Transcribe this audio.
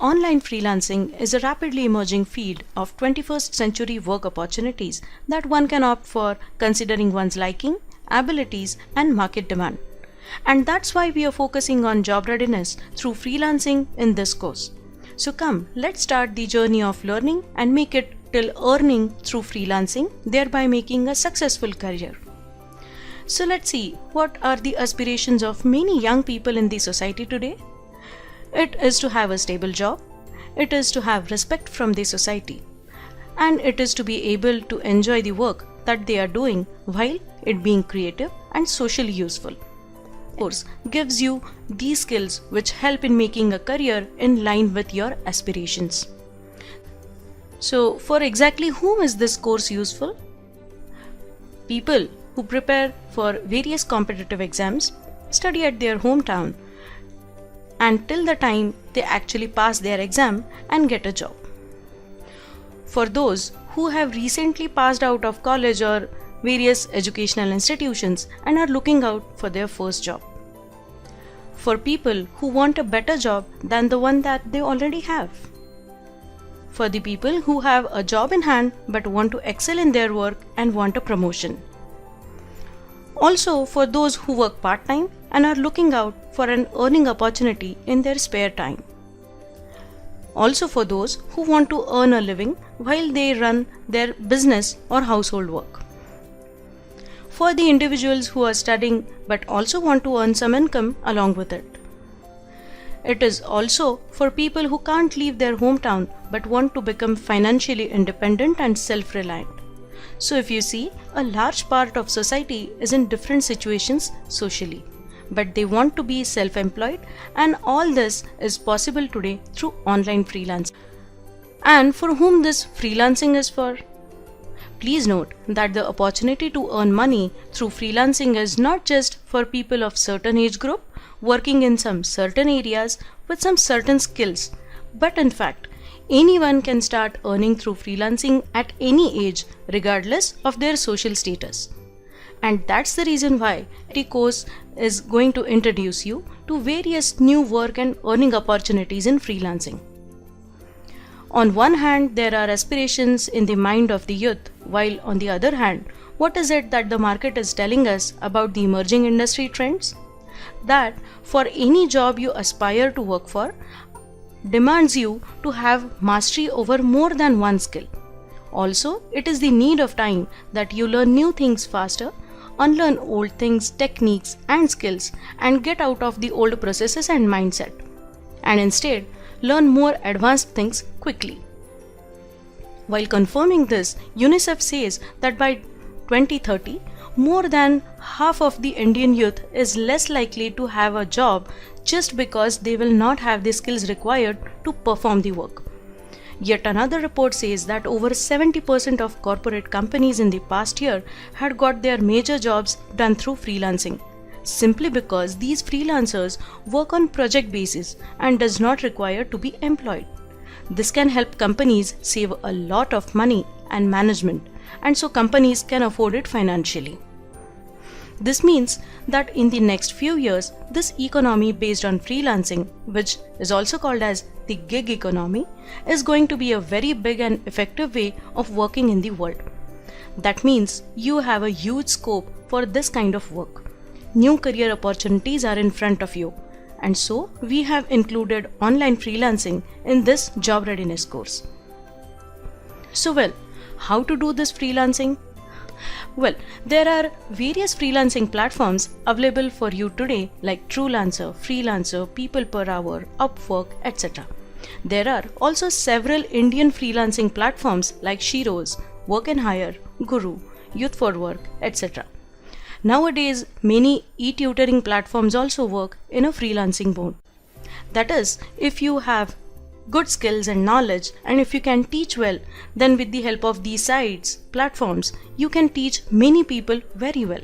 Online freelancing is a rapidly emerging field of 21st century work opportunities that one can opt for considering one's liking, abilities, and market demand. And that's why we are focusing on job readiness through freelancing in this course. So come, let's start the journey of learning and make it till earning through freelancing, thereby making a successful career. So let's see, what are the aspirations of many young people in the society today? It is to have a stable job, it is to have respect from the society, and it is to be able to enjoy the work that they are doing while it being creative and socially useful. Course gives you these skills which help in making a career in line with your aspirations. So for exactly whom is this course useful? People who prepare for various competitive exams, study at their hometown, and till the time they actually pass their exam and get a job. For those who have recently passed out of college or various educational institutions and are looking out for their first job. For people who want a better job than the one that they already have. For the people who have a job in hand but want to excel in their work and want a promotion. Also for those who work part-time and are looking out for an earning opportunity in their spare time. Also for those who want to earn a living while they run their business or household work. For the individuals who are studying but also want to earn some income along with it. It is also for people who can't leave their hometown but want to become financially independent and self-reliant. So if you see, a large part of society is in different situations socially, but they want to be self-employed, and all this is possible today through online freelancing. And for whom this freelancing is for? Please note that the opportunity to earn money through freelancing is not just for people of certain age group working in some certain areas with some certain skills, but in fact, anyone can start earning through freelancing at any age regardless of their social status. And that's the reason why the course is going to introduce you to various new work and earning opportunities in freelancing. On one hand, there are aspirations in the mind of the youth, while on the other hand, what is it that the market is telling us about the emerging industry trends? That for any job you aspire to work for, demands you to have mastery over more than one skill. Also, it is the need of time that you learn new things faster, unlearn old things, techniques and skills, and get out of the old processes and mindset, and instead learn more advanced things quickly. While confirming this, UNICEF says that by 2030, more than half of the Indian youth is less likely to have a job just because they will not have the skills required to perform the work. Yet another report says that over 70% of corporate companies in the past year had got their major jobs done through freelancing, simply because these freelancers work on project basis and does not require to be employed. This can help companies save a lot of money and management, and so companies can afford it financially. This means that in the next few years, this economy based on freelancing, which is also called as the gig economy, is going to be a very big and effective way of working in the world. That means you have a huge scope for this kind of work. New career opportunities are in front of you, and so we have included online freelancing in this job readiness course. So well, how to do this freelancing? Well, there are various freelancing platforms available for you today like Truelancer, Freelancer, People Per Hour, Upwork, etc. There are also several Indian freelancing platforms like Sheroes, Work and Hire, Guru, Youth for Work, etc. Nowadays, many e-tutoring platforms also work in a freelancing mode. That is, if you have good skills and knowledge, and if you can teach well, then with the help of these sites, platforms, you can teach many people very well.